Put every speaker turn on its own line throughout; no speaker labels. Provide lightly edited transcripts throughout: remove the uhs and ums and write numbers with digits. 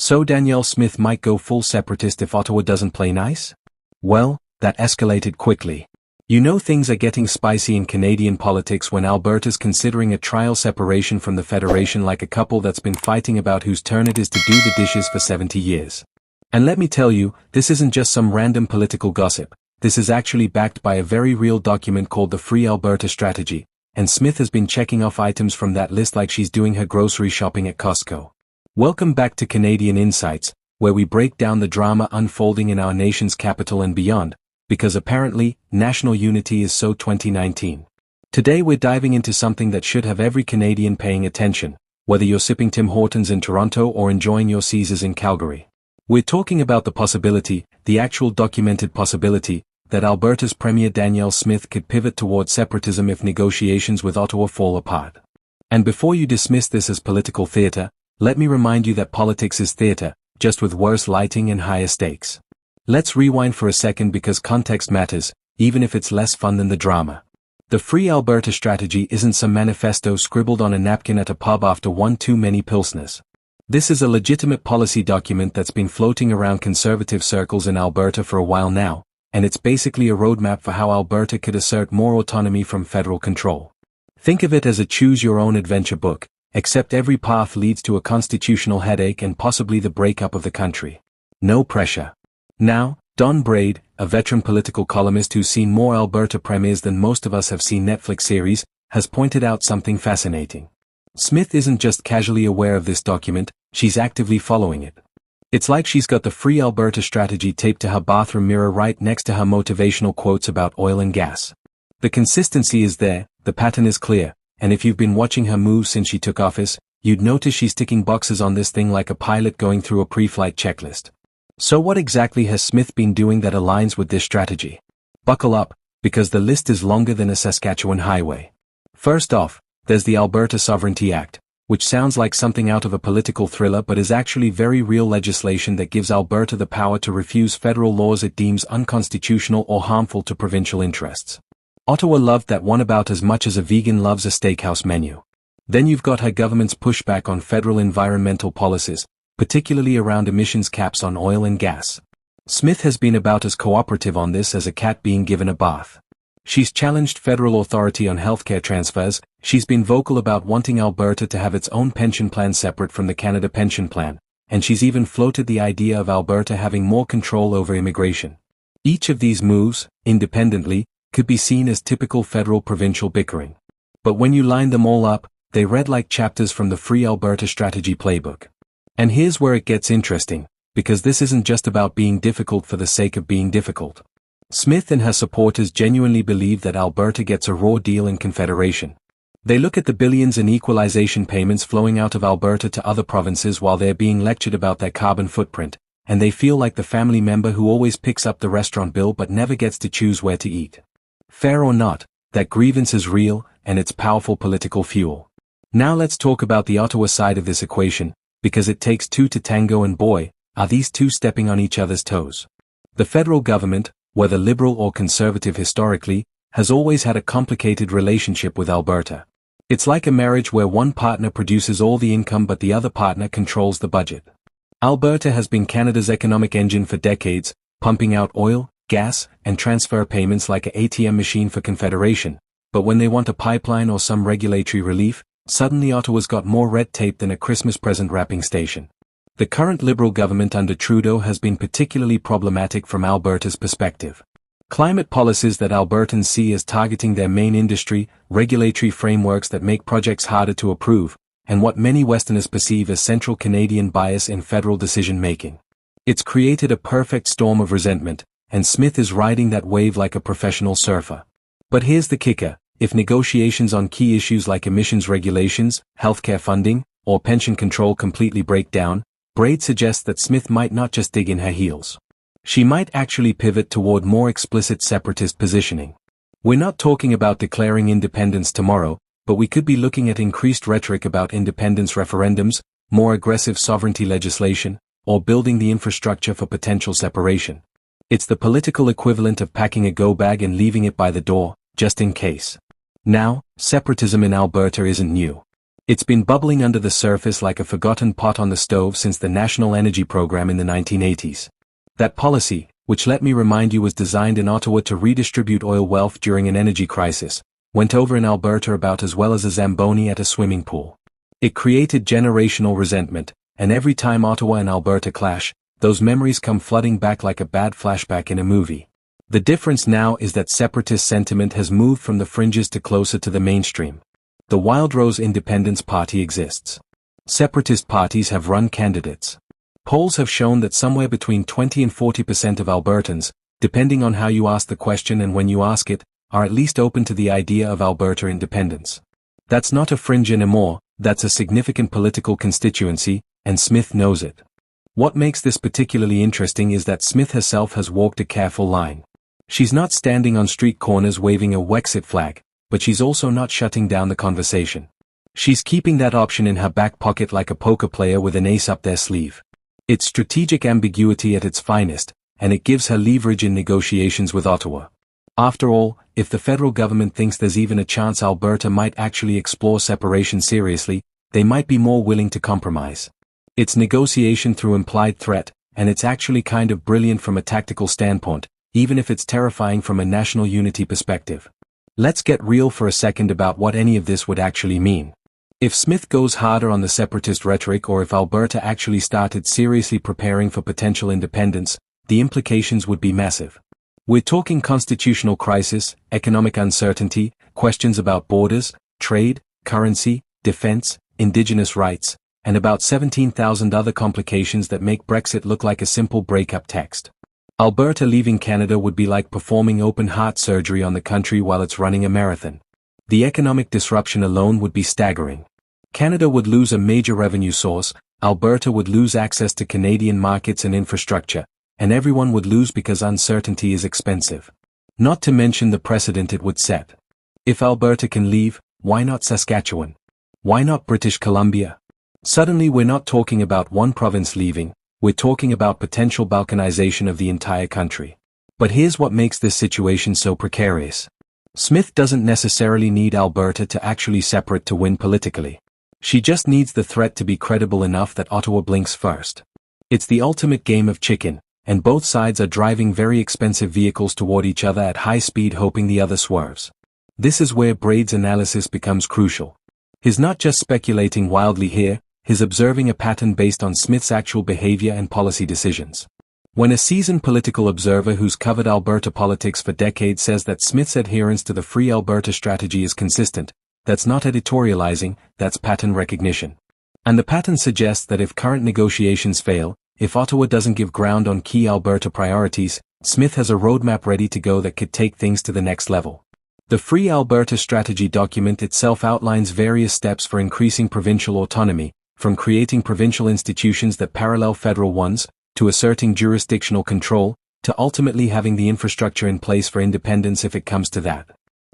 So Danielle Smith might go full separatist if Ottawa doesn't play nice? Well, that escalated quickly. You know things are getting spicy in Canadian politics when Alberta's considering a trial separation from the Federation like a couple that's been fighting about whose turn it is to do the dishes for 70 years. And let me tell you, this isn't just some random political gossip. This is actually backed by a very real document called the Free Alberta Strategy, and Smith has been checking off items from that list like she's doing her grocery shopping at Costco. Welcome back to Canadian Insights, where we break down the drama unfolding in our nation's capital and beyond, because apparently, national unity is so 2019. Today we're diving into something that should have every Canadian paying attention, whether you're sipping Tim Hortons in Toronto or enjoying your Caesars in Calgary. We're talking about the possibility, the actual documented possibility, that Alberta's Premier Danielle Smith could pivot towards separatism if negotiations with Ottawa fall apart. And before you dismiss this as political theatre, let me remind you that politics is theatre, just with worse lighting and higher stakes. Let's rewind for a second because context matters, even if it's less fun than the drama. The Free Alberta Strategy isn't some manifesto scribbled on a napkin at a pub after one too many pilsners. This is a legitimate policy document that's been floating around conservative circles in Alberta for a while now, and it's basically a roadmap for how Alberta could assert more autonomy from federal control. Think of it as a choose-your-own-adventure book, except every path leads to a constitutional headache and possibly the breakup of the country. No pressure. Now, Don Braid, a veteran political columnist who's seen more Alberta premiers than most of us have seen Netflix series, has pointed out something fascinating. Smith isn't just casually aware of this document, she's actively following it. It's like she's got the Free Alberta Strategy taped to her bathroom mirror right next to her motivational quotes about oil and gas. The consistency is there, the pattern is clear, and if you've been watching her moves since she took office, you'd notice she's ticking boxes on this thing like a pilot going through a pre-flight checklist. So what exactly has Smith been doing that aligns with this strategy? Buckle up, because the list is longer than a Saskatchewan highway. First off, there's the Alberta Sovereignty Act, which sounds like something out of a political thriller but is actually very real legislation that gives Alberta the power to refuse federal laws it deems unconstitutional or harmful to provincial interests. Ottawa loved that one about as much as a vegan loves a steakhouse menu. Then you've got her government's pushback on federal environmental policies, particularly around emissions caps on oil and gas. Smith has been about as cooperative on this as a cat being given a bath. She's challenged federal authority on healthcare transfers, she's been vocal about wanting Alberta to have its own pension plan separate from the Canada pension plan, and she's even floated the idea of Alberta having more control over immigration. Each of these moves, independently, could be seen as typical federal-provincial bickering. But when you line them all up, they read like chapters from the Free Alberta Strategy playbook. And here's where it gets interesting, because this isn't just about being difficult for the sake of being difficult. Smith and her supporters genuinely believe that Alberta gets a raw deal in Confederation. They look at the billions in equalization payments flowing out of Alberta to other provinces while they're being lectured about their carbon footprint, and they feel like the family member who always picks up the restaurant bill but never gets to choose where to eat. Fair or not, that grievance is real, and it's powerful political fuel. Now let's talk about the Ottawa side of this equation, because it takes two to tango and boy, are these two stepping on each other's toes. The federal government, whether liberal or conservative historically, has always had a complicated relationship with Alberta. It's like a marriage where one partner produces all the income but the other partner controls the budget. Alberta has been Canada's economic engine for decades, pumping out oil, gas, and transfer payments like an ATM machine for Confederation, but when they want a pipeline or some regulatory relief, suddenly Ottawa's got more red tape than a Christmas present wrapping station. The current Liberal government under Trudeau has been particularly problematic from Alberta's perspective. Climate policies that Albertans see as targeting their main industry, regulatory frameworks that make projects harder to approve, and what many Westerners perceive as central Canadian bias in federal decision-making. It's created a perfect storm of resentment, and Smith is riding that wave like a professional surfer. But here's the kicker. If negotiations on key issues like emissions regulations, healthcare funding, or pension control completely break down, Braid suggests that Smith might not just dig in her heels. She might actually pivot toward more explicit separatist positioning. We're not talking about declaring independence tomorrow, but we could be looking at increased rhetoric about independence referendums, more aggressive sovereignty legislation, or building the infrastructure for potential separation. It's the political equivalent of packing a go-bag and leaving it by the door, just in case. Now, separatism in Alberta isn't new. It's been bubbling under the surface like a forgotten pot on the stove since the National Energy Program in the 1980s. That policy, which let me remind you was designed in Ottawa to redistribute oil wealth during an energy crisis, went over in Alberta about as well as a Zamboni at a swimming pool. It created generational resentment, and every time Ottawa and Alberta clash, those memories come flooding back like a bad flashback in a movie. The difference now is that separatist sentiment has moved from the fringes to closer to the mainstream. The Wild Rose Independence Party exists. Separatist parties have run candidates. Polls have shown that somewhere between 20 and 40% of Albertans, depending on how you ask the question and when you ask it, are at least open to the idea of Alberta independence. That's not a fringe anymore, that's a significant political constituency, and Smith knows it. What makes this particularly interesting is that Smith herself has walked a careful line. She's not standing on street corners waving a Wexit flag, but she's also not shutting down the conversation. She's keeping that option in her back pocket like a poker player with an ace up their sleeve. It's strategic ambiguity at its finest, and it gives her leverage in negotiations with Ottawa. After all, if the federal government thinks there's even a chance Alberta might actually explore separation seriously, they might be more willing to compromise. It's negotiation through implied threat, and it's actually kind of brilliant from a tactical standpoint, even if it's terrifying from a national unity perspective. Let's get real for a second about what any of this would actually mean. If Smith goes harder on the separatist rhetoric or if Alberta actually started seriously preparing for potential independence, the implications would be massive. We're talking constitutional crisis, economic uncertainty, questions about borders, trade, currency, defense, indigenous rights, and about 17,000 other complications that make Brexit look like a simple breakup text. Alberta leaving Canada would be like performing open-heart surgery on the country while it's running a marathon. The economic disruption alone would be staggering. Canada would lose a major revenue source, Alberta would lose access to Canadian markets and infrastructure, and everyone would lose because uncertainty is expensive. Not to mention the precedent it would set. If Alberta can leave, why not Saskatchewan? Why not British Columbia? Suddenly we're not talking about one province leaving, we're talking about potential balkanization of the entire country. But here's what makes this situation so precarious. Smith doesn't necessarily need Alberta to actually separate to win politically. She just needs the threat to be credible enough that Ottawa blinks first. It's the ultimate game of chicken, and both sides are driving very expensive vehicles toward each other at high speed hoping the other swerves. This is where Braid's analysis becomes crucial. He's not just speculating wildly here, he's observing a pattern based on Smith's actual behavior and policy decisions. When a seasoned political observer who's covered Alberta politics for decades says that Smith's adherence to the Free Alberta Strategy is consistent, that's not editorializing, that's pattern recognition. And the pattern suggests that if current negotiations fail, if Ottawa doesn't give ground on key Alberta priorities, Smith has a roadmap ready to go that could take things to the next level. The Free Alberta Strategy document itself outlines various steps for increasing provincial autonomy, from creating provincial institutions that parallel federal ones, to asserting jurisdictional control, to ultimately having the infrastructure in place for independence if it comes to that.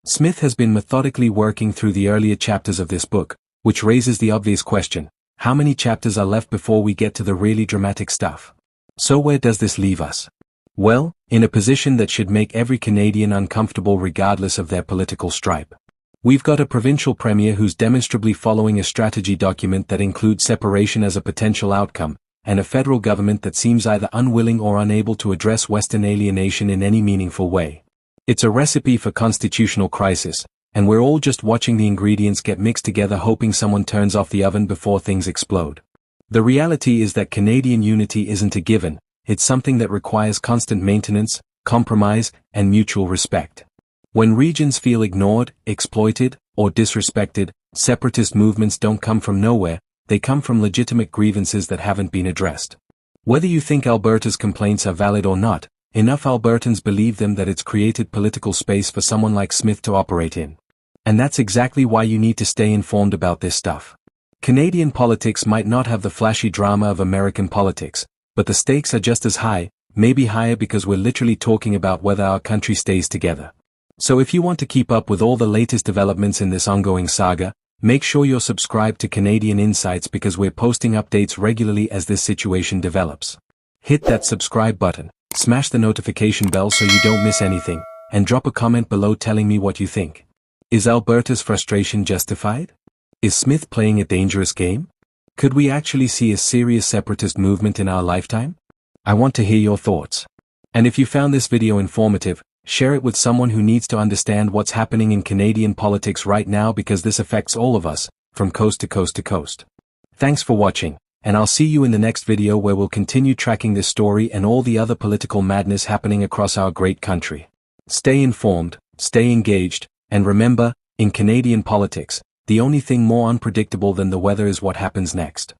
Smith has been methodically working through the earlier chapters of this book, which raises the obvious question, how many chapters are left before we get to the really dramatic stuff? So where does this leave us? Well, in a position that should make every Canadian uncomfortable regardless of their political stripe. We've got a provincial premier who's demonstrably following a strategy document that includes separation as a potential outcome, and a federal government that seems either unwilling or unable to address Western alienation in any meaningful way. It's a recipe for constitutional crisis, and we're all just watching the ingredients get mixed together hoping someone turns off the oven before things explode. The reality is that Canadian unity isn't a given, it's something that requires constant maintenance, compromise, and mutual respect. When regions feel ignored, exploited, or disrespected, separatist movements don't come from nowhere, they come from legitimate grievances that haven't been addressed. Whether you think Alberta's complaints are valid or not, enough Albertans believe them that it's created political space for someone like Smith to operate in. And that's exactly why you need to stay informed about this stuff. Canadian politics might not have the flashy drama of American politics, but the stakes are just as high, maybe higher because we're literally talking about whether our country stays together. So if you want to keep up with all the latest developments in this ongoing saga, make sure you're subscribed to Canadian Insights because we're posting updates regularly as this situation develops. Hit that subscribe button, smash the notification bell so you don't miss anything, and drop a comment below telling me what you think. Is Alberta's frustration justified? Is Smith playing a dangerous game? Could we actually see a serious separatist movement in our lifetime? I want to hear your thoughts. And if you found this video informative, share it with someone who needs to understand what's happening in Canadian politics right now, because this affects all of us, from coast to coast to coast. Thanks for watching, and I'll see you in the next video where we'll continue tracking this story and all the other political madness happening across our great country. Stay informed, stay engaged, and remember, in Canadian politics, the only thing more unpredictable than the weather is what happens next.